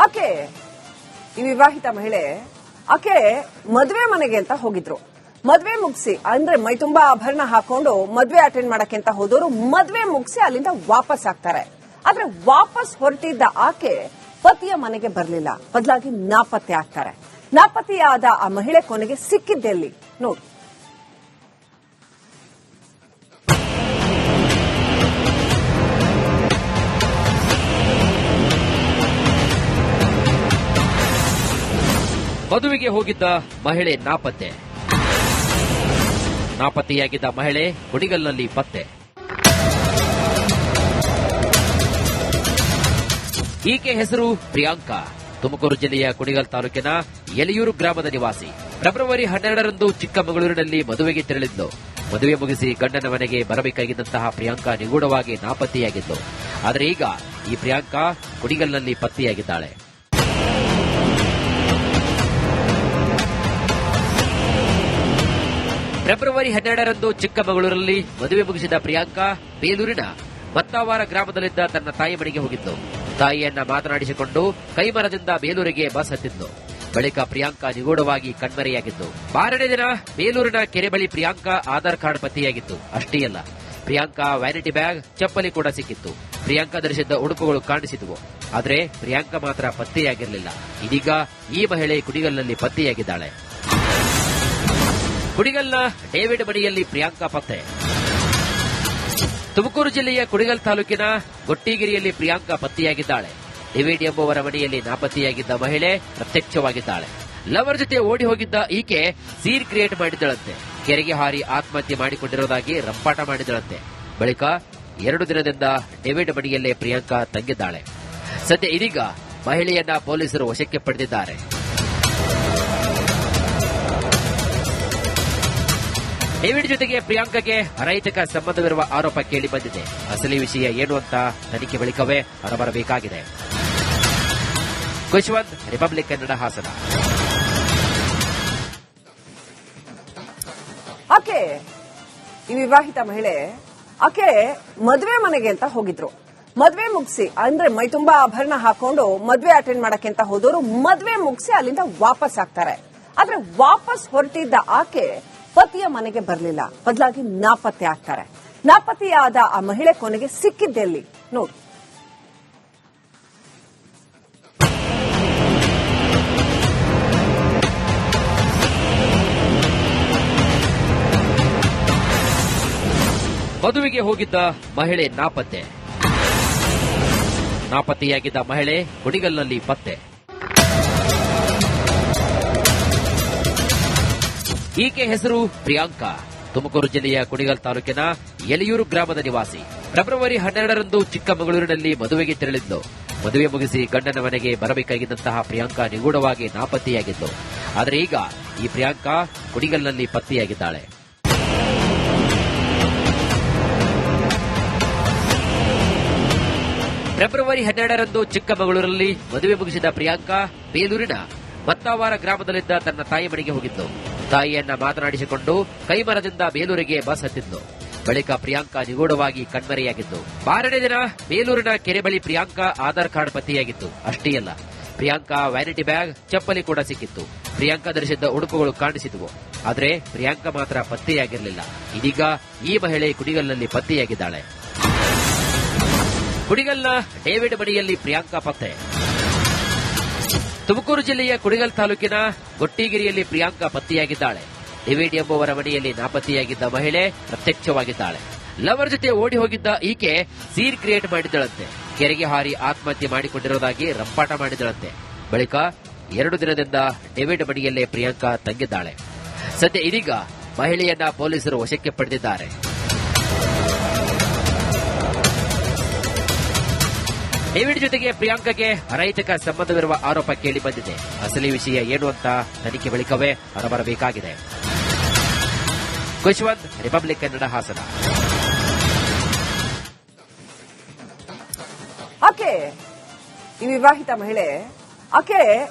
ಆಕೆ ಈ ವಿವಾಹಿತ ಮಹಿಳೆ ಆಕೆ ಮದುವೆ ಮನೆಗೆ ಅಂತ ಹೋಗಿದ್ರು. ಮದುವೆ ಮುಗಿಸಿ ಅಂದ್ರೆ ಮೈ ತುಂಬಾ ಆಭರಣ ಹಾಕೊಂಡು ಮದುವೆ ಅಟೆಂಡ್ ಮಾಡಕ್ಕೆ ಅಂತ ಹೋದವರು ಮದುವೆ ಮುಗಿಸಿ ಅಲ್ಲಿಂದ ವಾಪಸ್ ಆಗ್ತಾರೆ. ಆದ್ರೆ ವಾಪಸ್ ಹೊರಟಿದ್ದ ಆಕೆ ಪತಿಯ ಮನೆಗೆ ಬರಲಿಲ್ಲ, ಬದಲಾಗಿ ನಾಪತ್ತೆ ಆಗ್ತಾರೆ. ನಾಪತ್ತೆಯಾದ ಆ ಮಹಿಳೆ ಕೊನೆಗೆ ಸಿಕ್ಕಿದ್ದೆಲ್ಲಿ ನೋಡಿ. ಮದುವೆಗೆ ಹೋಗಿದ್ದ ಮಹಿಳೆ ನಾಪತ್ತೆ. ನಾಪತ್ತೆಯಾಗಿದ್ದ ಮಹಿಳೆ ಕುಣಿಗಲ್ನಲ್ಲಿ ಪತ್ತೆ. ಈಕೆ ಹೆಸರು ಪ್ರಿಯಾಂಕಾ. ತುಮಕೂರು ಜಿಲ್ಲೆಯ ಕುಣಿಗಲ್ ತಾಲೂಕಿನ ಯಲಿಯೂರು ಗ್ರಾಮದ ನಿವಾಸಿ. ಫೆಬ್ರವರಿ 12ರಂದು ಚಿಕ್ಕಮಗಳೂರಿನಲ್ಲಿ ಮದುವೆಗೆ ತೆರಳಿದ್ಲು. ಮದುವೆ ಮುಗಿಸಿ ಗಂಡನ ಮನೆಗೆ ಬರಬೇಕಾಗಿದ್ದಂತಹ ಪ್ರಿಯಾಂಕಾ ನಿಗೂಢವಾಗಿ ನಾಪತ್ತೆಯಾಗಿದ್ಲು. ಆದರೆ ಈಗ ಈ ಪ್ರಿಯಾಂಕಾ ಕುಣಿಗಲ್ನಲ್ಲಿ ಪತ್ತೆಯಾಗಿದ್ದಾಳೆ. ಫೆಬ್ರವರಿ 12ರಂದು ಚಿಕ್ಕಮಗಳೂರಲ್ಲಿ ಮದುವೆ ಮುಗಿಸಿದ ಪ್ರಿಯಾಂಕಾ ಬೇಲೂರಿನ ಮತ್ತಾವಾರ ಗ್ರಾಮದಲ್ಲಿದ್ದ ತನ್ನ ತಾಯಿ ಮನೆಗೆ ಹೋಗಿದ್ದು. ತಾಯಿಯನ್ನ ಮಾತನಾಡಿಸಿಕೊಂಡು ಕೈಮರದಿಂದ ಬೇಲೂರಿಗೆ ಬಸ್ ಹತ್ತಿದ್ಲು. ಬಳಿಕ ಪ್ರಿಯಾಂಕಾ ನಿಗೂಢವಾಗಿ ಕಣ್ಮರೆಯಾಗಿದ್ದು. 6ನೇ ದಿನ ಬೇಲೂರಿನ ಕೆರೆ ಬಳಿ ಪ್ರಿಯಾಂಕಾ ಆಧಾರ್ ಕಾರ್ಡ್ ಪತ್ತೆಯಾಗಿತ್ತು. ಅಷ್ಟೇ ಅಲ್ಲ, ಪ್ರಿಯಾಂಕಾ ವ್ಯಾನಿಟಿ ಬ್ಯಾಗ್, ಚಪ್ಪಲಿ ಕೂಡ ಸಿಕ್ಕಿತ್ತು. ಪ್ರಿಯಾಂಕಾ ಧರಿಸಿದ್ದ ಉಡುಪುಗಳು ಕಾಣಿಸಿದವು. ಆದರೆ ಪ್ರಿಯಾಂಕಾ ಮಾತ್ರ ಪತ್ತೆಯಾಗಿರಲಿಲ್ಲ. ಇದೀಗ ಈ ಮಹಿಳೆ ಕುಣಿಗಲ್ನಲ್ಲಿ ಪತ್ತೆಯಾಗಿದ್ದಾಳೆ. ಕುಣಿಗಲ್ನ ಡೇವಿಡ್ ಮನೆಯಲ್ಲಿ ಪ್ರಿಯಾಂಕಾ ಪತ್ತೆ. ತುಮಕೂರು ಜಿಲ್ಲೆಯ ಕುಣಿಗಲ್ ತಾಲೂಕಿನ ಗೊಟ್ಟಿಗಿರಿಯಲ್ಲಿ ಪ್ರಿಯಾಂಕಾ ಪತ್ತೆಯಾಗಿದ್ದಾಳೆ. ಡೇವಿಡ್ ಎಂಬುವರ ಮನೆಯಲ್ಲಿ ನಾಪತ್ತೆಯಾಗಿದ್ದ ಮಹಿಳೆ ಪ್ರತ್ಯಕ್ಷವಾಗಿದ್ದಾಳೆ. ಲವರ್ ಜೊತೆ ಓಡಿ ಹೋಗಿದ್ದ ಈಕೆ ಸೀನ್ ಕ್ರಿಯೇಟ್ ಮಾಡಿದ್ದಳಂತೆ. ಕೆರೆಗೆ ಹಾರಿ ಆತ್ಮಹತ್ಯೆ ಮಾಡಿಕೊಂಡಿರುವುದಾಗಿ ರಂಪಾಟ ಮಾಡಿದಳಂತೆ. ಬಳಿಕ 2 ದಿನದಿಂದ ಡೇವಿಡ್ ಮನೆಯಲ್ಲೇ ಪ್ರಿಯಾಂಕಾ ತಂಗಿದ್ದಾಳೆ. ಸದ್ಯ ಇದೀಗ ಮಹಿಳೆಯನ್ನ ಪೊಲೀಸರು ವಶಕ್ಕೆ ಪಡೆದಿದ್ದಾರೆ. ಡೇವಿಡ್ ಜೊತೆಗೆ ಪ್ರಿಯಾಂಕಾಗೆ ಅನೈತಿಕ ಸಂಬಂಧವಿರುವ ಆರೋಪ ಕೇಳಿ ಬಂದಿದೆ. ಅಸಲಿ ವಿಷಯ ಏನು ಅಂತ ತನಿಖೆ ಬಳಿಕವೇ ಹೊರಬರಬೇಕಾಗಿದೆ. ಖುಷ್ವಂತ್, ರಿಪಬ್ಲಿಕ್ ಕನ್ನಡ, ಹಾಸನ. ಆಕೆ ಈ ವಿವಾಹಿತ ಮಹಿಳೆ ಆಕೆ ಮದುವೆ ಮನೆಗೆ ಅಂತ ಹೋಗಿದ್ರು. ಮದುವೆ ಮುಗಿಸಿ ಅಂದ್ರೆ ಮೈ ತುಂಬಾ ಆಭರಣ ಹಾಕೊಂಡು ಮದುವೆ ಅಟೆಂಡ್ ಮಾಡಕ್ಕೆ ಅಂತ ಹೋದವರು ಮದುವೆ ಮುಗಿಸಿ ಅಲ್ಲಿಂದ ವಾಪಸ್ ಆಗ್ತಾರೆ. ಆದ್ರೆ ವಾಪಸ್ ಹೊರಟಿದ್ದ ಆಕೆ ಪತಿಯ ಮನೆಗೆ ಬರಲಿಲ್ಲ, ಬದಲಾಗಿ ನಾಪತ್ತೆ ಆಗ್ತಾರೆ. ನಾಪತ್ತೆಯಾದ ಆ ಮಹಿಳೆ ಕೊನೆಗೆ ಸಿಕ್ಕಿದ್ದೆಲ್ಲಿ ನೋಡಿ. ಮದುವೆಗೆ ಹೋಗಿದ್ದ ಮಹಿಳೆ ನಾಪತ್ತೆ. ನಾಪತ್ತೆಯಾಗಿದ್ದ ಮಹಿಳೆ ಕುಣಿಗಲ್ನಲ್ಲಿ ಪತ್ತೆ. ಈಕೆ ಹೆಸರು ಪ್ರಿಯಾಂಕಾ. ತುಮಕೂರು ಜಿಲ್ಲೆಯ ಕುಣಿಗಲ್ ತಾಲೂಕಿನ ಯಲಿಯೂರು ಗ್ರಾಮದ ನಿವಾಸಿ. ಫೆಬ್ರವರಿ 12ರಂದು ಚಿಕ್ಕಮಗಳೂರಿನಲ್ಲಿ ಮದುವೆಗೆ ತೆರಳಿದ್ಲು. ಮದುವೆ ಮುಗಿಸಿ ಗಂಡನ ಮನೆಗೆ ಬರಬೇಕಾಗಿದ್ದಂತಹ ಪ್ರಿಯಾಂಕಾ ನಿಗೂಢವಾಗಿ ನಾಪತ್ತೆಯಾಗಿದ್ಲು. ಆದರೆ ಈಗ ಈ ಪ್ರಿಯಾಂಕಾ ಕುಣಿಗಲ್ನಲ್ಲಿ ಪತ್ತೆಯಾಗಿದ್ದಾಳೆ. ಫೆಬ್ರವರಿ 12ರಂದು ಚಿಕ್ಕಮಗಳೂರಲ್ಲಿ ಮದುವೆ ಮುಗಿಸಿದ ಪ್ರಿಯಾಂಕಾ ಬೇಲೂರಿನ ಮತ್ತಾವಾರ ಗ್ರಾಮದಲ್ಲಿದ್ದ ತನ್ನ ತಾಯಿ ಮನೆಗೆ ಹೋಗಿದ್ದು. ತಾಯಿಯನ್ನ ಮಾತನಾಡಿಸಿಕೊಂಡು ಕೈಮರದಿಂದ ಬೇಲೂರಿಗೆ ಬಸ್ ಹತ್ತಿದ್ಲು. ಬಳಿಕ ಪ್ರಿಯಾಂಕಾ ನಿಗೂಢವಾಗಿ ಕಣ್ಮರೆಯಾಗಿದ್ದು. 6ನೇ ದಿನ ಬೇಲೂರಿನ ಕೆರೆ ಬಳಿ ಪ್ರಿಯಾಂಕಾ ಆಧಾರ್ ಕಾರ್ಡ್ ಪತ್ತೆಯಾಗಿತ್ತು. ಅಷ್ಟೇ ಅಲ್ಲ, ಪ್ರಿಯಾಂಕಾ ವ್ಯಾನಿಟಿ ಬ್ಯಾಗ್, ಚಪ್ಪಲಿ ಕೂಡ ಸಿಕ್ಕಿತ್ತು. ಪ್ರಿಯಾಂಕಾ ಧರಿಸಿದ್ದ ಉಡುಪುಗಳು ಕಾಣಿಸಿದವು. ಆದರೆ ಪ್ರಿಯಾಂಕಾ ಮಾತ್ರ ಪತ್ತೆಯಾಗಿರಲಿಲ್ಲ. ಇದೀಗ ಈ ಮಹಿಳೆ ಕುಣಿಗಲ್ನಲ್ಲಿ ಪತ್ತೆಯಾಗಿದ್ದಾಳೆ. ಕುಣಿಗಲ್ನ ಡೇವಿಡ್ ಮನೆಯಲ್ಲಿ ಪ್ರಿಯಾಂಕಾ ಪತ್ತೆ. ತುಮಕೂರು ಜಿಲ್ಲೆಯ ಕುಣಿಗಲ್ ತಾಲೂಕಿನ ಗೊಟ್ಟಿಗಿರಿಯಲ್ಲಿ ಪ್ರಿಯಾಂಕಾ ಪತ್ತೆಯಾಗಿದ್ದಾಳೆ. ಡೇವಿಡ್ ಎಂಬುವರ ಮನೆಯಲ್ಲಿ ನಾಪತ್ತೆಯಾಗಿದ್ದ ಮಹಿಳೆ ಪ್ರತ್ಯಕ್ಷವಾಗಿದ್ದಾಳೆ. ಲವರ್ ಜೊತೆ ಓಡಿ ಹೋಗಿದ್ದ ಈಕೆ ಸೀನ್ ಕ್ರಿಯೇಟ್ ಮಾಡಿದ್ದಳಂತೆ. ಕೆರೆಗೆ ಹಾರಿ ಆತ್ಮಹತ್ಯೆ ಮಾಡಿಕೊಂಡಿರುವುದಾಗಿ ರಂಪಾಟ ಮಾಡಿದಳಂತೆ. ಬಳಿಕ 2 ದಿನದಿಂದ ಡೇವಿಡ್ ಮನೆಯಲ್ಲೇ ಪ್ರಿಯಾಂಕಾ ತಂಗಿದ್ದಾಳೆ. ಸದ್ಯ ಇದೀಗ ಮಹಿಳೆಯನ್ನ ಪೊಲೀಸರು ವಶಕ್ಕೆ ಪಡೆದಿದ್ದಾರೆ. ಡೇವಿಡ್ ಜೊತೆಗೆ ಪ್ರಿಯಾಂಕಾಗೆ ಅನೈತಿಕ ಸಂಬಂಧವಿರುವ ಆರೋಪ ಕೇಳಿ ಬಂದಿದೆ. ಅಸಲಿ ವಿಷಯ ಏನು ಅಂತ ತನಿಖೆ ಬಳಿಕವೇ ಹೊರಬರಬೇಕಾಗಿದೆ. ಖುಷ್ವಂತ್, ರಿಪಬ್ಲಿಕ್ ಕನ್ನಡ, ಹಾಸನ. ಆಕೆ ಈ ವಿವಾಹಿತ ಮಹಿಳೆ ಆಕೆ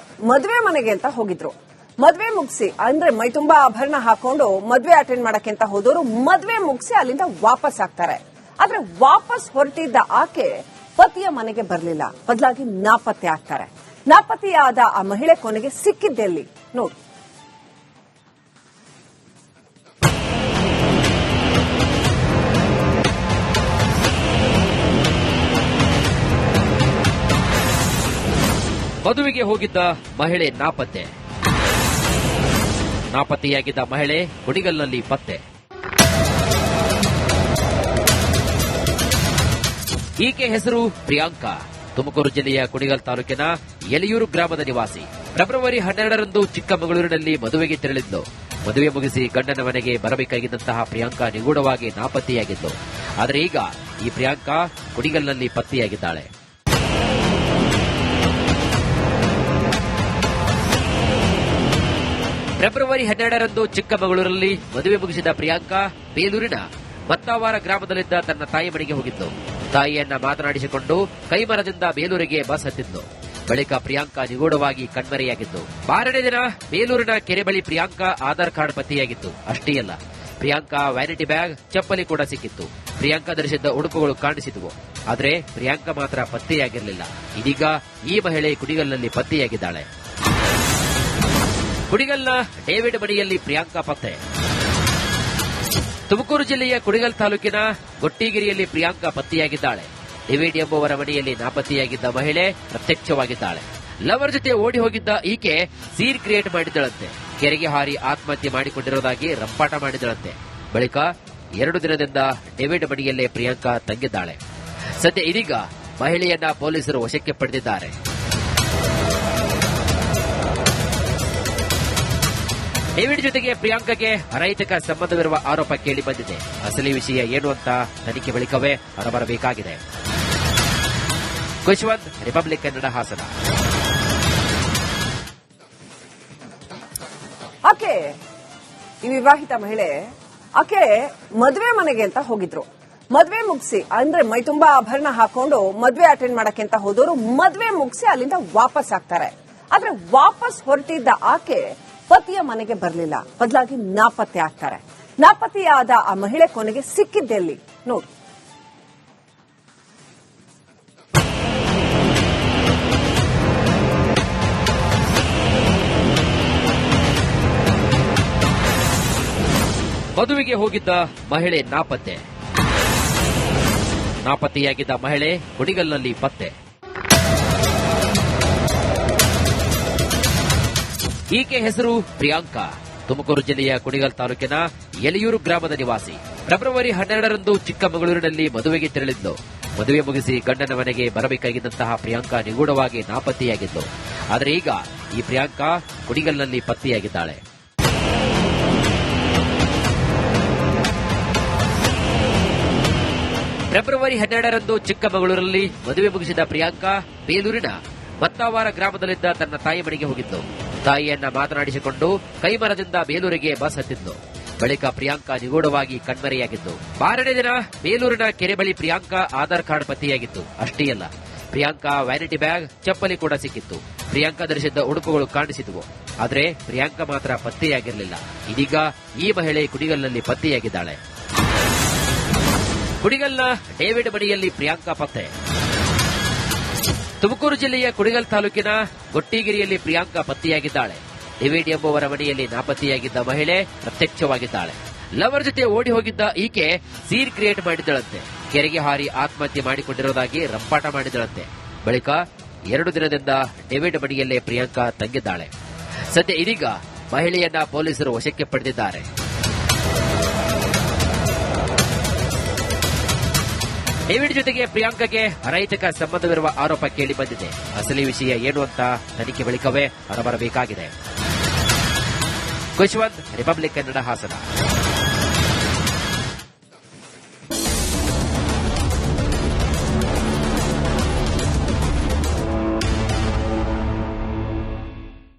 ಮದುವೆ ಮನೆಗೆ ಅಂತ ಹೋಗಿದ್ರು. ಮದುವೆ ಮುಗಿಸಿ ಅಂದ್ರೆ ಮೈ ತುಂಬಾ ಆಭರಣ ಹಾಕೊಂಡು ಮದುವೆ ಅಟೆಂಡ್ ಮಾಡಕ್ಕೆ ಅಂತ ಹೋದವರು ಮದುವೆ ಮುಗಿಸಿ ಅಲ್ಲಿಂದ ವಾಪಸ್ ಆಗ್ತಾರೆ. ಆದ್ರೆ ವಾಪಸ್ ಹೊರಟಿದ್ದ ಆಕೆ ಪತಿಯ ಮನೆಗೆ ಬರಲಿಲ್ಲ, ಬದಲಾಗಿ ನಾಪತ್ತೆ ಆಗ್ತಾರೆ. ನಾಪತ್ತೆಯಾದ ಆ ಮಹಿಳೆ ಕೊನೆಗೆ ಸಿಕ್ಕಿದ್ದೆಲ್ಲಿ ನೋಡಿ. ಮದುವೆಗೆ ಹೋಗಿದ್ದ ಮಹಿಳೆ ನಾಪತ್ತೆ. ನಾಪತ್ತೆಯಾಗಿದ್ದ ಮಹಿಳೆ ಕುಣಿಗಲ್ನಲ್ಲಿ ಪತ್ತೆ. ಈಕೆ ಹೆಸರು ಪ್ರಿಯಾಂಕಾ. ತುಮಕೂರು ಜಿಲ್ಲೆಯ ಕುಣಿಗಲ್ ತಾಲೂಕಿನ ಯಲಿಯೂರು ಗ್ರಾಮದ ನಿವಾಸಿ. ಫೆಬ್ರವರಿ 12ರಂದು ಚಿಕ್ಕಮಗಳೂರಿನಲ್ಲಿ ಮದುವೆಗೆ ತೆರಳಿದ್ಲು. ಮದುವೆ ಮುಗಿಸಿ ಗಂಡನ ಮನೆಗೆ ಬರಬೇಕಾಗಿದ್ದಂತಹ ಪ್ರಿಯಾಂಕಾ ನಿಗೂಢವಾಗಿ ನಾಪತ್ತೆಯಾಗಿದ್ಲು. ಆದರೆ ಈಗ ಈ ಪ್ರಿಯಾಂಕಾ ಕುಣಿಗಲ್ನಲ್ಲಿ ಪತ್ತೆಯಾಗಿದ್ದಾಳೆ. ಫೆಬ್ರವರಿ 12ರಂದು ಚಿಕ್ಕಮಗಳೂರಲ್ಲಿ ಮದುವೆ ಮುಗಿಸಿದ ಪ್ರಿಯಾಂಕಾ ಬೇಲೂರಿನ ಮತ್ತಾವಾರ ಗ್ರಾಮದಲ್ಲಿದ್ದ ತನ್ನ ತಾಯಿ ಮನೆಗೆ ಹೋಗಿದ್ದು. ತಾಯಿಯನ್ನ ಮಾತನಾಡಿಸಿಕೊಂಡು ಕೈಮರದಿಂದ ಬೇಲೂರಿಗೆ ಬಸ್ ಹತ್ತಿದ್ಲು. ಬಳಿಕ ಪ್ರಿಯಾಂಕಾ ನಿಗೂಢವಾಗಿ ಕಣ್ಮರೆಯಾಗಿದ್ದು. 6ನೇ ದಿನ ಬೇಲೂರಿನ ಕೆರೆ ಬಳಿ ಪ್ರಿಯಾಂಕಾ ಆಧಾರ್ ಕಾರ್ಡ್ ಪತ್ತೆಯಾಗಿತ್ತು. ಅಷ್ಟೇ ಅಲ್ಲ, ಪ್ರಿಯಾಂಕಾ ವ್ಯಾನಿಟಿ ಬ್ಯಾಗ್, ಚಪ್ಪಲಿ ಕೂಡ ಸಿಕ್ಕಿತ್ತು. ಪ್ರಿಯಾಂಕಾ ಧರಿಸಿದ್ದ ಉಡುಪುಗಳು ಕಾಣಿಸಿದವು. ಆದರೆ ಪ್ರಿಯಾಂಕಾ ಮಾತ್ರ ಪತ್ತೆಯಾಗಿರಲಿಲ್ಲ. ಇದೀಗ ಈ ಮಹಿಳೆ ಕುಣಿಗಲ್ನಲ್ಲಿ ಪತ್ತೆಯಾಗಿದ್ದಾಳೆ. ಕುಣಿಗಲ್ನ ಡೇವಿಡ್ ಮನೆಯಲ್ಲಿ ಪ್ರಿಯಾಂಕಾ ಪತ್ತೆ. ತುಮಕೂರು ಜಿಲ್ಲೆಯ ಕುಣಿಗಲ್ ತಾಲೂಕಿನ ಗೊಟ್ಟಿಗಿರಿಯಲ್ಲಿ ಪ್ರಿಯಾಂಕಾ ಪತ್ತೆಯಾಗಿದ್ದಾಳೆ. ಡೇವಿಡ್ ಎಂಬುವರ ಮನೆಯಲ್ಲಿ ನಾಪತ್ತೆಯಾಗಿದ್ದ ಮಹಿಳೆ ಪ್ರತ್ಯಕ್ಷವಾಗಿದ್ದಾಳೆ. ಲವರ್ ಜೊತೆ ಓಡಿ ಹೋಗಿದ್ದ ಈಕೆ ಸೀನ್ ಕ್ರಿಯೇಟ್ ಮಾಡಿದ್ದಳಂತೆ. ಕೆರೆಗೆ ಹಾರಿ ಆತ್ಮಹತ್ಯೆ ಮಾಡಿಕೊಂಡಿರುವುದಾಗಿ ರಂಪಾಟ ಮಾಡಿದಳಂತೆ. ಬಳಿಕ 2 ದಿನದಿಂದ ಡೇವಿಡ್ ಮನೆಯಲ್ಲೇ ಪ್ರಿಯಾಂಕಾ ತಂಗಿದ್ದಾಳೆ. ಸದ್ಯ ಇದೀಗ ಮಹಿಳೆಯನ್ನ ಪೊಲೀಸರು ವಶಕ್ಕೆ ಪಡೆದಿದ್ದಾರೆ. ಡೇವಿಡ್ ಜೊತೆಗೆ ಪ್ರಿಯಾಂಕಾಗೆ ಅನೈತಿಕ ಸಂಬಂಧವಿರುವ ಆರೋಪ ಕೇಳಿ ಬಂದಿದೆ. ಅಸಲಿ ವಿಷಯ ಏನು ಅಂತ ತನಿಖೆ ಬಳಿಕವೇ ಹೊರಬರಬೇಕಾಗಿದೆ. ಖುಷ್ವಂತ್, ರಿಪಬ್ಲಿಕ್ ಕನ್ನಡ, ಹಾಸನ. ಆಕೆ ಈ ವಿವಾಹಿತ ಮಹಿಳೆ ಆಕೆ ಮದುವೆ ಮನೆಗೆ ಅಂತ ಹೋಗಿದ್ರು. ಮದುವೆ ಮುಗಿಸಿ ಅಂದ್ರೆ ಮೈ ತುಂಬಾ ಆಭರಣ ಹಾಕೊಂಡು ಮದುವೆ ಅಟೆಂಡ್ ಮಾಡಕ್ಕೆ ಅಂತ ಹೋದವರು ಮದುವೆ ಮುಗಿಸಿ ಅಲ್ಲಿಂದ ವಾಪಸ್ ಆಗ್ತಾರೆ. ಆದ್ರೆ ವಾಪಸ್ ಹೊರಟಿದ್ದ ಆಕೆ ಪತಿಯ ಮನೆಗೆ ಬರಲಿಲ್ಲ, ಬದಲಾಗಿ ನಾಪತ್ತೆ ಆಗ್ತಾರೆ. ನಾಪತ್ತೆಯಾದ ಆ ಮಹಿಳೆ ಕೊನೆಗೆ ಸಿಕ್ಕಿದ್ದೆಲ್ಲಿ ನೋಡಿ. ಮದುವೆಗೆ ಹೋಗಿದ್ದ ಮಹಿಳೆ ನಾಪತ್ತೆ. ನಾಪತ್ತೆಯಾಗಿದ್ದ ಮಹಿಳೆ ಕುಣಿಗಲ್ನಲ್ಲಿ ಪತ್ತೆ. ಈಕೆ ಹೆಸರು ಪ್ರಿಯಾಂಕಾ. ತುಮಕೂರು ಜಿಲ್ಲೆಯ ಕುಣಿಗಲ್ ತಾಲೂಕಿನ ಯಲಿಯೂರು ಗ್ರಾಮದ ನಿವಾಸಿ. ಫೆಬ್ರವರಿ 12ರಂದು ಚಿಕ್ಕಮಗಳೂರಿನಲ್ಲಿ ಮದುವೆಗೆ ತೆರಳಿದ್ಲು. ಮದುವೆ ಮುಗಿಸಿ ಗಂಡನ ಮನೆಗೆ ಬರಬೇಕಾಗಿದ್ದಂತಹ ಪ್ರಿಯಾಂಕಾ ನಿಗೂಢವಾಗಿ ನಾಪತ್ತೆಯಾಗಿದ್ದು. ಆದರೆ ಈಗ ಈ ಪ್ರಿಯಾಂಕಾ ಕುಣಿಗಲ್ನಲ್ಲಿ ಪತ್ತೆಯಾಗಿದ್ದಾಳೆ. ಫೆಬ್ರವರಿ 12ರಂದು ಚಿಕ್ಕಮಗಳೂರಲ್ಲಿ ಮದುವೆ ಮುಗಿಸಿದ ಪ್ರಿಯಾಂಕಾ ಬೇಲೂರಿನ ಮತ್ತಾವಾರ ಗ್ರಾಮದಲ್ಲಿದ್ದ ತನ್ನ ತಾಯಿ ಮನೆಗೆ ಹೋಗಿದ್ದು. ತಾಯಿಯನ್ನ ಮಾತನಾಡಿಸಿಕೊಂಡು ಕೈಮರದಿಂದ ಬೇಲೂರಿಗೆ ಬಸ್ ಹತ್ತಿದ್ಲು. ಬಳಿಕ ಪ್ರಿಯಾಂಕಾ ನಿಗೂಢವಾಗಿ ಕಣ್ಮರೆಯಾಗಿದ್ದು. 6ನೇ ದಿನ ಬೇಲೂರಿನ ಕೆರೆ ಬಳಿ ಪ್ರಿಯಾಂಕಾ ಆಧಾರ್ ಕಾರ್ಡ್ ಪತ್ತೆಯಾಗಿತ್ತು. ಅಷ್ಟೇ ಅಲ್ಲ, ಪ್ರಿಯಾಂಕಾ ವ್ಯಾನಿಟಿ ಬ್ಯಾಗ್, ಚಪ್ಪಲಿ ಕೂಡ ಸಿಕ್ಕಿತ್ತು. ಪ್ರಿಯಾಂಕಾ ಧರಿಸಿದ್ದ ಉಡುಪುಗಳು ಕಾಣಿಸಿದವು. ಆದರೆ ಪ್ರಿಯಾಂಕಾ ಮಾತ್ರ ಪತ್ತೆಯಾಗಿರಲಿಲ್ಲ. ಇದೀಗ ಈ ಮಹಿಳೆ ಕುಣಿಗಲ್ನಲ್ಲಿ ಪತ್ತೆಯಾಗಿದ್ದಾಳೆ. ಕುಣಿಗಲ್ನ ಡೇವಿಡ್ ಮನೆಯಲ್ಲಿ ಪ್ರಿಯಾಂಕಾ ಪತ್ತೆ. ತುಮಕೂರು ಜಿಲ್ಲೆಯ ಕುಣಿಗಲ್ ತಾಲೂಕಿನ ಗೊಟ್ಟಿಗಿರಿಯಲ್ಲಿ ಪ್ರಿಯಾಂಕಾ ಪತ್ತೆಯಾಗಿದ್ದಾಳೆ. ಡೇವಿಡ್ ಎಂಬುವರ ಮನೆಯಲ್ಲಿ ನಾಪತ್ತೆಯಾಗಿದ್ದ ಮಹಿಳೆ ಪ್ರತ್ಯಕ್ಷವಾಗಿದ್ದಾಳೆ. ಲವರ್ ಜೊತೆ ಓಡಿ ಹೋಗಿದ್ದ ಈಕೆ ಸೀನ್ ಕ್ರಿಯೇಟ್ ಮಾಡಿದ್ದಳಂತೆ. ಕೆರೆಗೆ ಹಾರಿ ಆತ್ಮಹತ್ಯೆ ಮಾಡಿಕೊಂಡಿರುವುದಾಗಿ ರಂಪಾಟ ಮಾಡಿದಳಂತೆ. ಬಳಿಕ 2 ದಿನದಿಂದ ಡೇವಿಡ್ ಮನೆಯಲ್ಲೇ ಪ್ರಿಯಾಂಕಾ ತಂಗಿದ್ದಾಳೆ. ಸದ್ಯ ಇದೀಗ ಮಹಿಳೆಯನ್ನ ಪೊಲೀಸರು ವಶಕ್ಕೆ ಪಡೆದಿದ್ದಾರೆ. ಡೇವಿಡ್ ಜೊತೆಗೆ ಪ್ರಿಯಾಂಕಾಗೆ ಅನೈತಿಕ ಸಂಬಂಧವಿರುವ ಆರೋಪ ಕೇಳಿ ಬಂದಿದೆ. ಅಸಲಿ ವಿಷಯ ಏನು ಅಂತ ತನಿಖೆ ಬಳಿಕವೇ ಹೊರಬರಬೇಕಾಗಿದೆ. ಖುಷ್ವಂತ್, ರಿಪಬ್ಲಿಕ್ ಕನ್ನಡ, ಹಾಸನ.